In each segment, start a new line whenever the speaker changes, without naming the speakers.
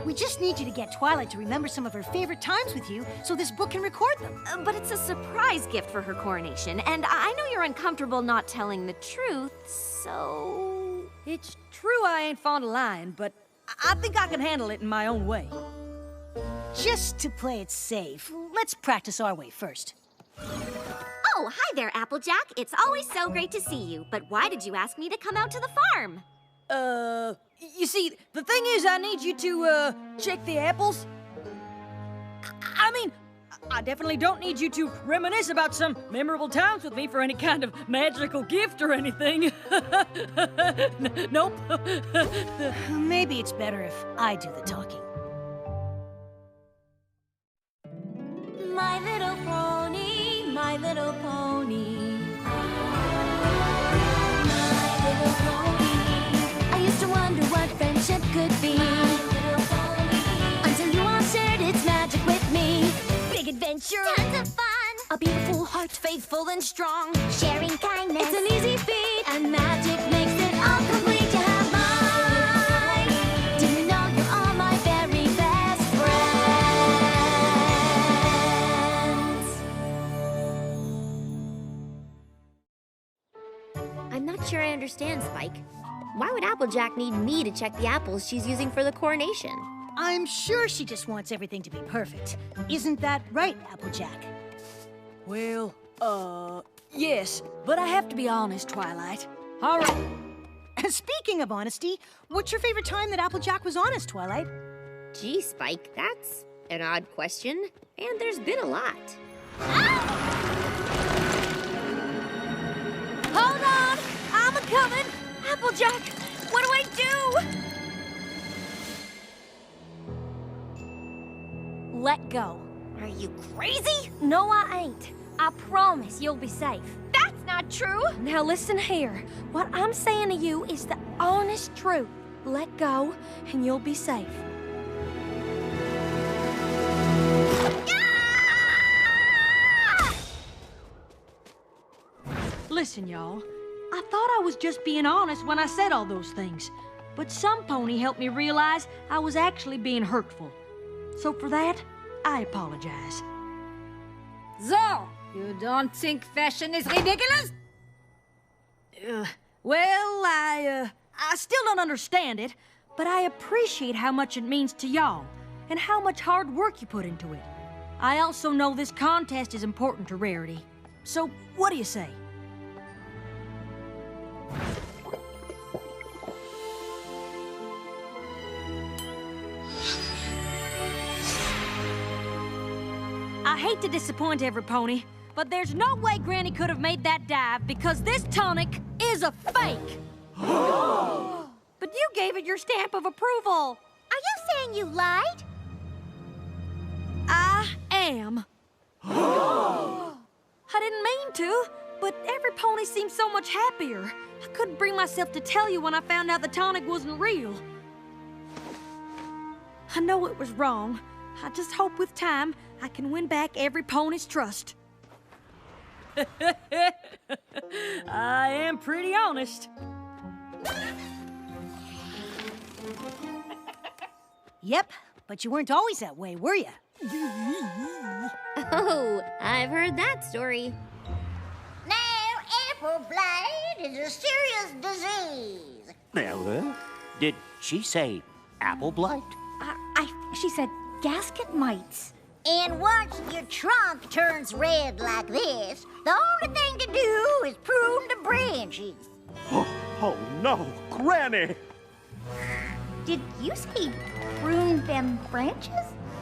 We just need you to get Twilight to remember some of her favorite times with you so this book can record them.
But it's a surprise gift for her coronation, and I know you're uncomfortable not telling the truth, so...
It's true I ain't fond of lying, but I think I can handle it in my own way.
Just to play it safe, let's practice our way first.
Oh, hi there, Applejack. It's always so great to see you. But why did you ask me to come out to the farm?
You see, the thing is, I need you to, check the apples. I mean, I definitely don't need you to reminisce about some memorable times with me for any kind of magical gift or anything. Nope.
Maybe it's better if I do the talking.
My little pony, my little pony. My little pony. I used to wonder what friendship could be. My little pony. Until you all shared its magic with me. Big adventure. Tons of fun. A beautiful heart, faithful and strong. Sharing kindness. It's an easy feat. And magic makes it all complete. You have mine. Do you know you're all my very best friends? I'm not sure I understand, Spike. Why would Applejack need me to check the apples she's using for the coronation?
I'm sure she just wants everything to be perfect. Isn't that right, Applejack?
Well, yes, but I have to be honest, Twilight. All right.
Speaking of honesty, what's your favorite time that Applejack was honest, Twilight?
Gee, Spike, that's an odd question. And there's been a lot. Hold on! I'm a-coming! Applejack, what do I do?
Let go.
Are you crazy?
No, I ain't. I promise you'll be safe.
That's not true!
Now listen here. What I'm saying to you is the honest truth. Let go, and you'll be safe.
Listen, y'all. I thought I was just being honest when I said all those things. But some pony helped me realize I was actually being hurtful. So for that, I apologize.
So, you don't think fashion is ridiculous?
Well, I still don't understand it, but I appreciate how much it means to y'all and how much hard work you put into it. I also know this contest is important to Rarity. So, what do you say? I hate to disappoint every pony, but there's no way Granny could have made that dive because this tonic is a fake. But you gave it your stamp of approval.
Are you saying you lied?
I am. I didn't mean to, but every pony seemed so much happier. I couldn't bring myself to tell you when I found out the tonic wasn't real. I know it was wrong. I just hope with time I can win back every pony's trust. I am pretty honest.
Yep, but you weren't always that way, were you?
Oh, I've heard that story.
Now, apple blight is a serious disease.
Well, did she say apple blight?
She said gasket mites.
And once your trunk turns red like this, the only thing to do is prune the branches.
Oh no, Granny!
Did you say prune them branches?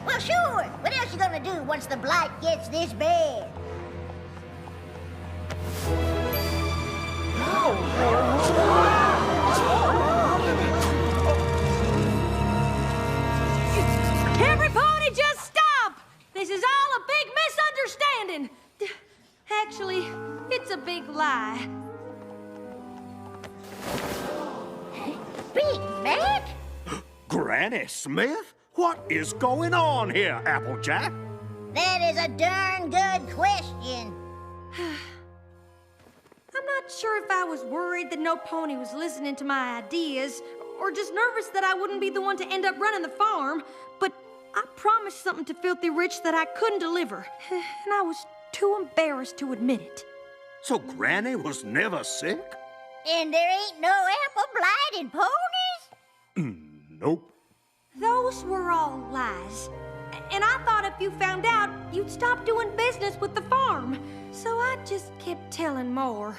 Well, sure. What else you gonna do once the blight gets this bad?
Every pony just stop! This is all a big misunderstanding. Actually, it's a big lie.
Big Mac?
Granny Smith? What is going on here, Applejack?
That is a darn good question.
I'm not sure if I was worried that no pony was listening to my ideas,
or just nervous that I wouldn't be the one to end up running the farm. But I promised something to Filthy Rich that I couldn't deliver, and I was too embarrassed to admit it.
So Granny was never sick?
And there ain't no apple-blighted ponies?
Nope.
Those were all lies. And I thought if you found out, you'd stop doing business with the farm. So I just kept telling more.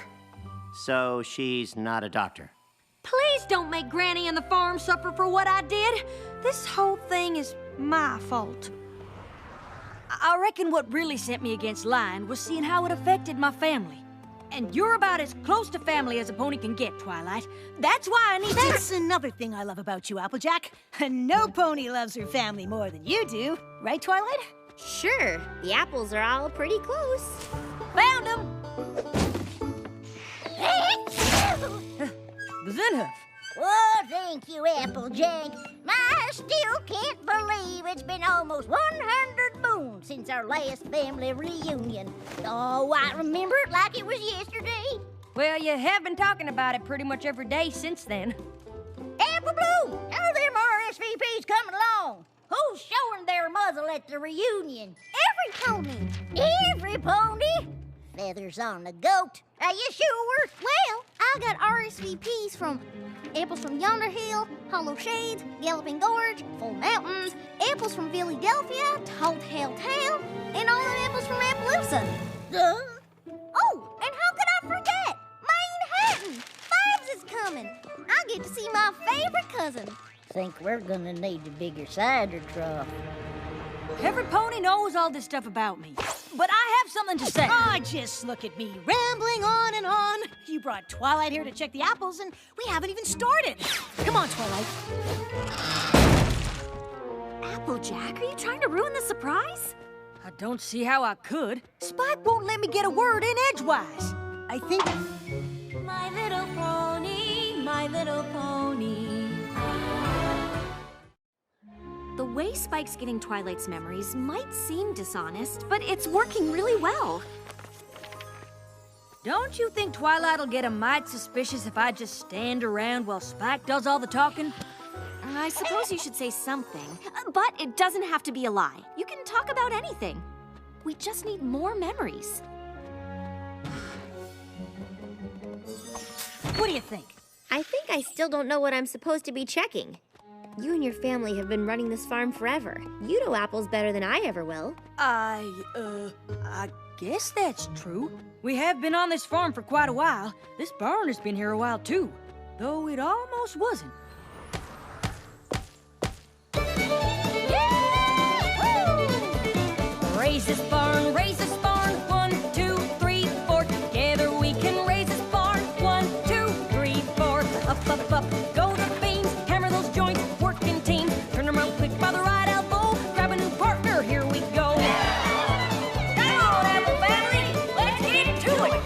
So she's not a doctor.
Please don't make Granny and the farm suffer for what I did. This whole thing is my fault.
I reckon what really sent me against lying was seeing how it affected my family. And you're about as close to family as a pony can get, Twilight. That's why I need to...
That's another thing I love about you, Applejack. No pony loves her family more than you do. Right, Twilight?
Sure, the apples are all pretty close.
Found him! Zenhuff.
Oh, thank you, Applejack. I still can't believe it's been almost 100 moons since our last family reunion. Oh, I remember it like it was yesterday.
Well, you have been talking about it pretty much every day since then.
Apple Bloom, how are them RSVPs coming along? Who's showing their muzzle at the reunion?
Every pony.
Every pony? Feathers on the goat. Are you sure?
Well, I got RSVPs from apples from Yonder Hill, Hollow Shades, Galloping Gorge, Full Mountains, apples from Philadelphia, Hotel Town, and all the apples from Appaloosa. Oh, and how could I forget? Manhattan! Babs is coming. I get to see my favorite cousin.
Think we're gonna need a bigger cider trough.
Every pony knows all this stuff about me. But I have something to say.
Ah, just look at me, rambling on and on. You brought Twilight here to check the apples, and we haven't even started. Come on, Twilight.
Applejack, are you trying to ruin the surprise?
I don't see how I could. Spike won't let me get a word in edgewise.
I think...
My little pony, my little pony. The way Spike's getting Twilight's memories might seem dishonest, but it's working really well.
Don't you think Twilight'll get a mite suspicious if I just stand around while Spike does all the talking?
I suppose you should say something, but it doesn't have to be a lie. You can talk about anything. We just need more memories.
What do you think?
I think I still don't know what I'm supposed to be checking. You and your family have been running this farm forever. You know apples better than I ever will.
I guess that's true. We have been on this farm for quite a while. This barn has been here a while, too. Though it almost wasn't. Raise this barn, raise this barn. 1, 2, 3, 4. Together we can raise this barn. 1, 2, 3, 4. Up, up, up. Go the beams. Hammer those joints. Work in teams. Turn them around quick by the right elbow. Grab a new partner. Here we go. Come on, Apple family. Let's get to it.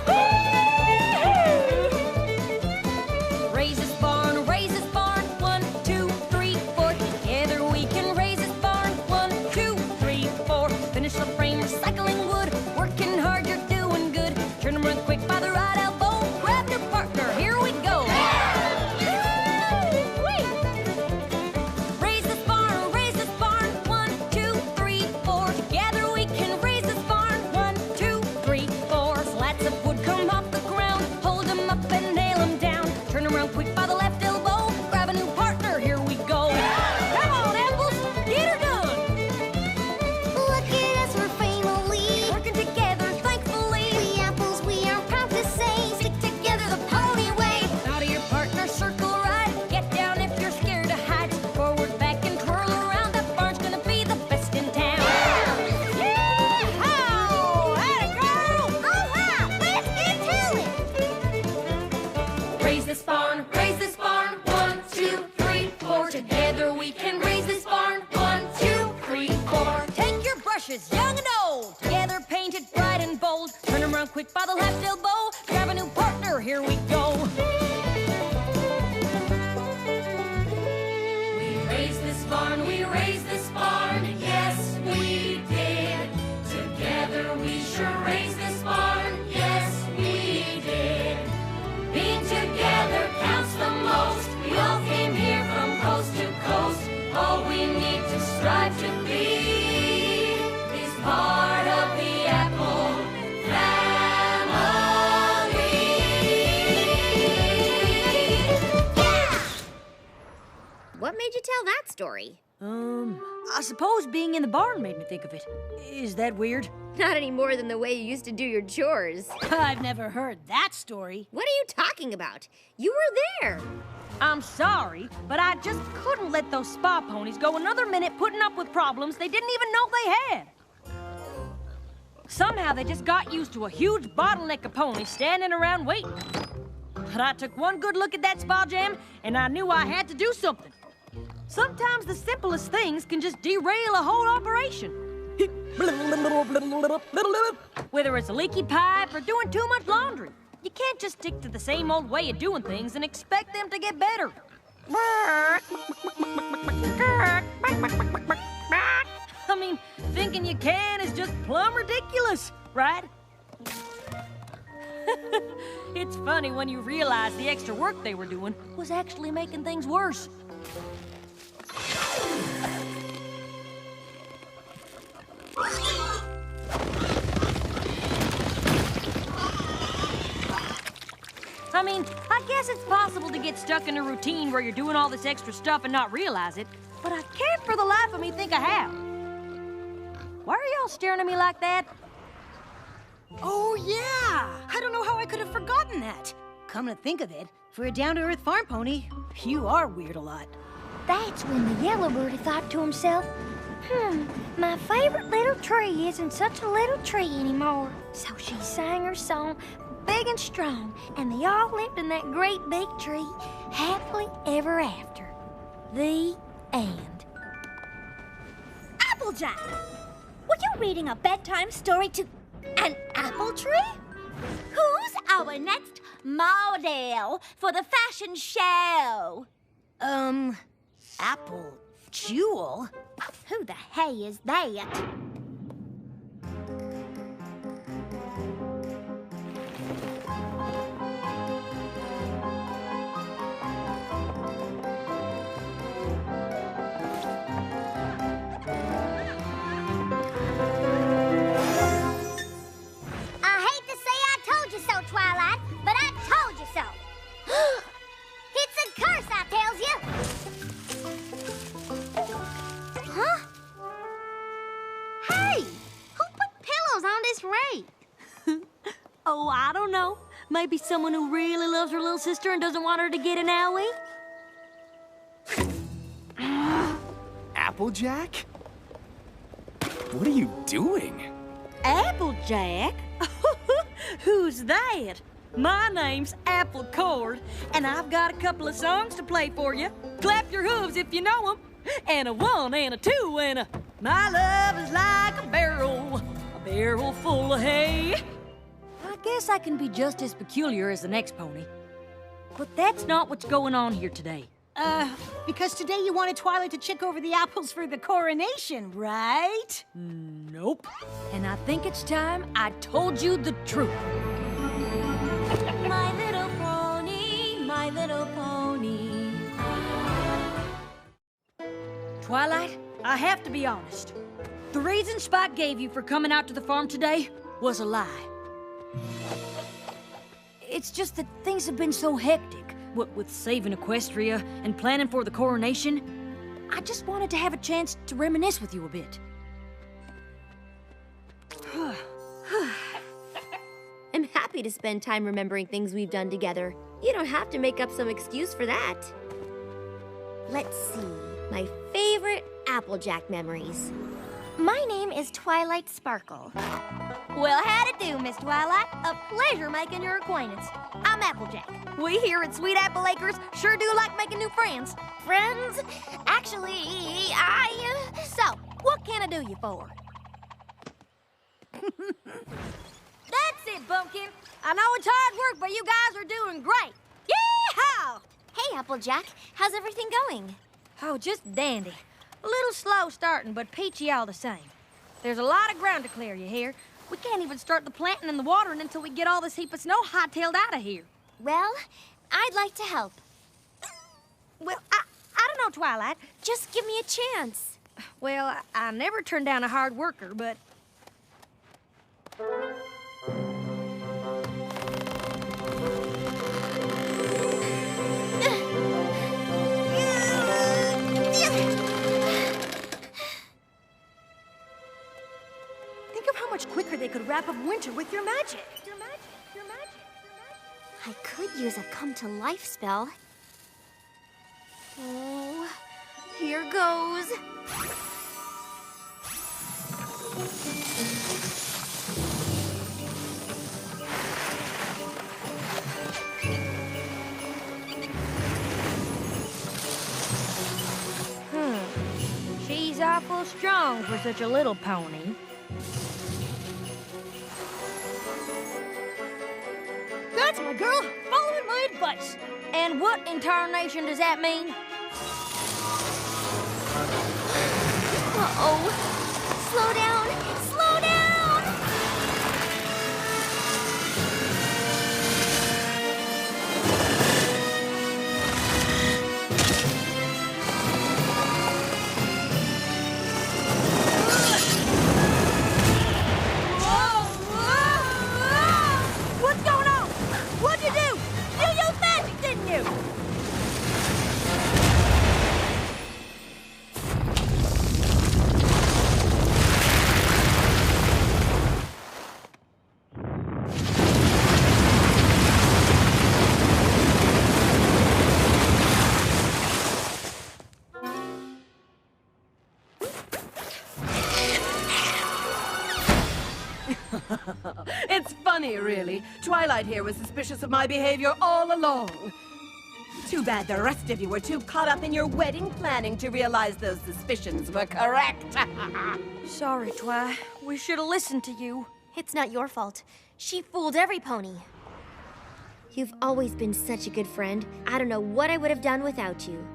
Raise this barn, raise this barn. 1, 2, 3, 4. Together we can raise this barn. 1, 2, 3, 4. Finish the frame, recycling wood. Working hard, you're doing good. Turn them around quick by the right elbow. Grab your partner, here we go. Raise this barn, raise this barn. 1, 2, 3, 4. Together we can raise this barn. 1, 2, 3, 4. Slats of wood come off the ground. Hold them up and nail them down. Turn them around quick by the left elbow. Grab a new partner, here we go. Come on, apples, get her done.
Look at us, we're family.
Working together, thankfully.
We apples, we are proud to say. Stick together the pony way.
Out of your partner, circle right. Get down if you're scared to hide. Forward, back, and twirl around. That barn's gonna be the best in town. Yeehaw! Atta girl!
All right, let's get to it.
Raise this barn, raise this barn. 1, 2, 3, 4. Together we can raise this barn. 1, 2, 3, 4. Take your brushes, young and old. Together painted bright and bold. Turn them around quick by the left elbow. Grab a new partner, here we go. We raised this barn, we raised this barn. Yes, we did. Together we sure raised this barn. Yes, we did. Being together counts the most. We all came here for
strive to be is part of the apple family. Yeah!
What made you tell that story?
I suppose being in the barn made me think of it. Is that weird?
Not any more than the way you used to do your chores.
I've never heard that story.
What are you talking about? You were there.
I'm sorry, but I just couldn't let those spa ponies go another minute putting up with problems they didn't even know they had. Somehow they just got used to a huge bottleneck of ponies standing around waiting. But I took one good look at that spa jam, and I knew I had to do something. Sometimes the simplest things can just derail a whole operation. Whether it's a leaky pipe or doing too much laundry, you can't just stick to the same old way of doing things and expect them to get better. I mean, thinking you can is just plumb ridiculous, right? It's funny when you realize the extra work they were doing was actually making things worse. I mean, I guess it's possible to get stuck in a routine where you're doing all this extra stuff and not realize it, but I can't for the life of me think I have. Why are y'all staring at me like that?
Oh, yeah! I don't know how I could have forgotten that. Come to think of it, for a down-to-earth farm pony, you are weird a lot.
That's when the yellow birdie thought to himself, my favorite little tree isn't such a little tree anymore. So she sang her song, big and strong, and they all lived in that great big tree, happily ever after. The end.
Applejack! Were you reading a bedtime story to an apple tree? Who's our next model for the fashion show?
Apple Jewel?
Who the hey is that?
Twilight, but I told you so. It's a curse, I tells you. Huh? Hey, who put pillows on this rake?
Oh, I don't know. Maybe someone who really loves her little sister and doesn't want her to get an owie?
Applejack? What are you doing?
Applejack? Who's that? My name's Apple Cord, and I've got a couple of songs to play for you. Clap your hooves if you know them. And a one and a two and a... My love is like a barrel full of hay. I guess I can be just as peculiar as the next pony. But that's not what's going on here today.
Because today you wanted Twilight to check over the apples for the coronation, right?
Nope. And I think it's time I told you the truth. My little pony, my little pony. Twilight, I have to be honest. The reason Spike gave you for coming out to the farm today was a lie. It's just that things have been so hectic. What with saving Equestria and planning for the coronation, I just wanted to have a chance to reminisce with you a bit.
I'm happy to spend time remembering things we've done together. You don't have to make up some excuse for that. Let's see. My favorite Applejack memories.
My name is Twilight Sparkle.
Well, how'd it do, Miss Twilight? A pleasure making your acquaintance. I'm Applejack. We here at Sweet Apple Acres sure do like making new friends.
Friends? Actually,
So, what can I do you for? That's it, Bumpkin. I know it's hard work, but you guys are doing great. Yee-haw!
Hey, Applejack. How's everything going?
Oh, just dandy. A little slow starting, but peachy all the same. There's a lot of ground to clear, you hear? We can't even start the planting and the watering until we get all this heap of snow hightailed out of here.
Well, I'd like to help.
Well, I don't know, Twilight.
Just give me a chance.
Well, I never turned down a hard worker, but...
Think of how much quicker they could wrap up winter with your magic.
I could use a come-to-life spell. Oh, here goes.
She's awful strong for such a little pony.
That's my girl, following my advice.
And what in tarnation does that mean?
Uh-oh. Slow down! Slow down!
What's going on? What'd you do? You used magic, didn't you?
It's funny, really. Twilight here was suspicious of my behavior all along. Too bad the rest of you were too caught up in your wedding planning to realize those suspicions were correct.
Sorry, Twi. We should have listened to you.
It's not your fault. She fooled every pony. You've always been such a good friend. I don't know what I would have done without you.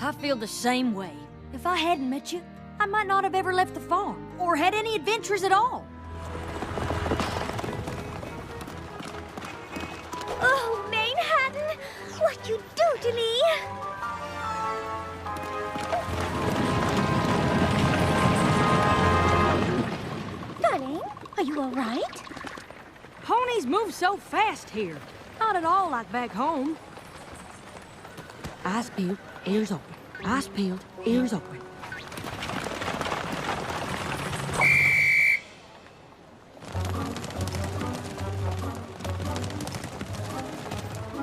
I feel the same way. If I hadn't met you, I might not have ever left the farm or had any adventures at all.
Oh, Manhattan! What'd you do to me? Darling, are you all right?
Ponies move so fast here. Not at all like back home. Eyes peeled, ears open. Eyes peeled, ears open.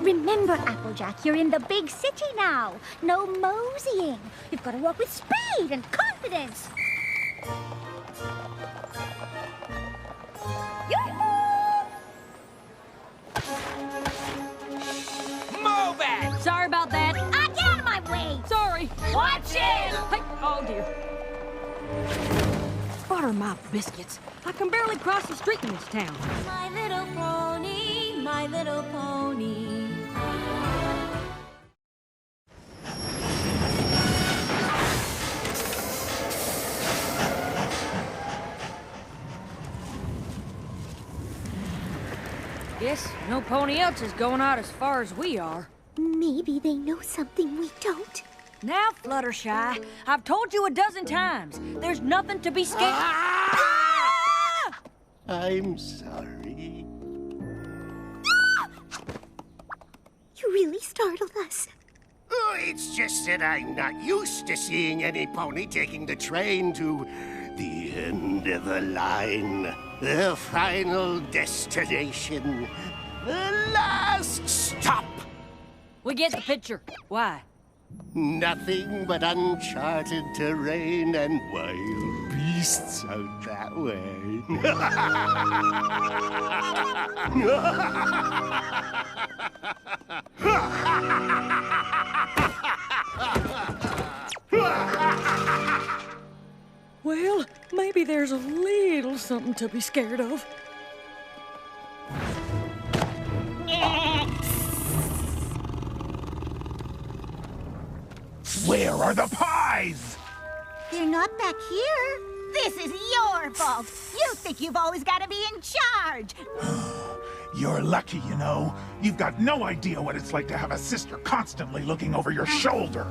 Remember, Applejack, you're in the big city now. No moseying. You've got to walk with speed and confidence.
Move it! Sorry about that.
Get out of my way!
Sorry.
Watch it!
Hey, oh dear. Butter my biscuits. I can barely cross the street in this town.
My little pony, my little pony.
Guess no pony else is going out as far as we are.
Maybe they know something we don't.
Now, Fluttershy, I've told you a dozen times. There's nothing to be scared.
I'm sorry.
You really startled us.
Oh, it's just that I'm not used to seeing any pony taking the train to the end of the line. The final destination. The last stop.
We get the picture. Why?
Nothing but uncharted terrain and wild beasts out that way.
Well, maybe there's a little something to be scared of.
Where are the pies?
They're not back here. This is your fault. You think you've always got to be in charge.
You're lucky, you know. You've got no idea what it's like to have a sister constantly looking over your shoulder.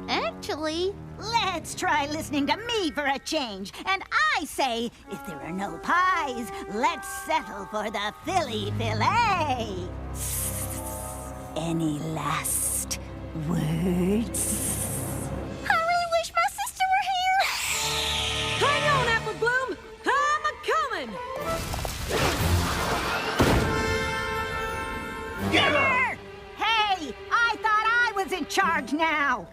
Actually, actually.
Let's try listening to me for a change. And I say, if there are no pies, let's settle for the Philly fillet. Any last words?
I really wish my sister were here.
Hang on, Apple Bloom! I'm a-coming!
Get her!
Hey, I thought I was in charge now.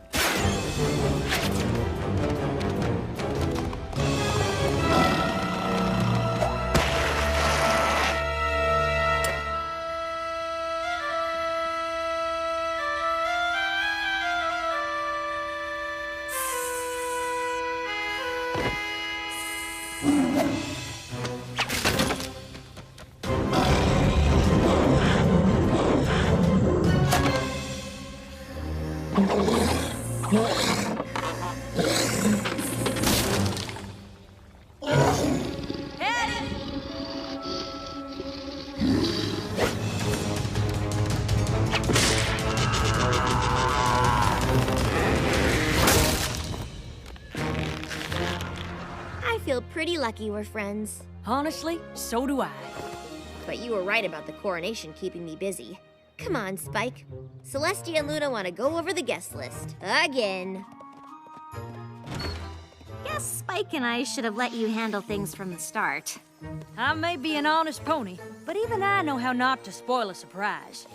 I feel pretty lucky we're friends.
Honestly, so do I.
But you were right about the coronation keeping me busy. Come on, Spike. Celestia and Luna want to go over the guest list. Again.
Guess Spike and I should have let you handle things from the start.
I may be an honest pony, but even I know how not to spoil a surprise.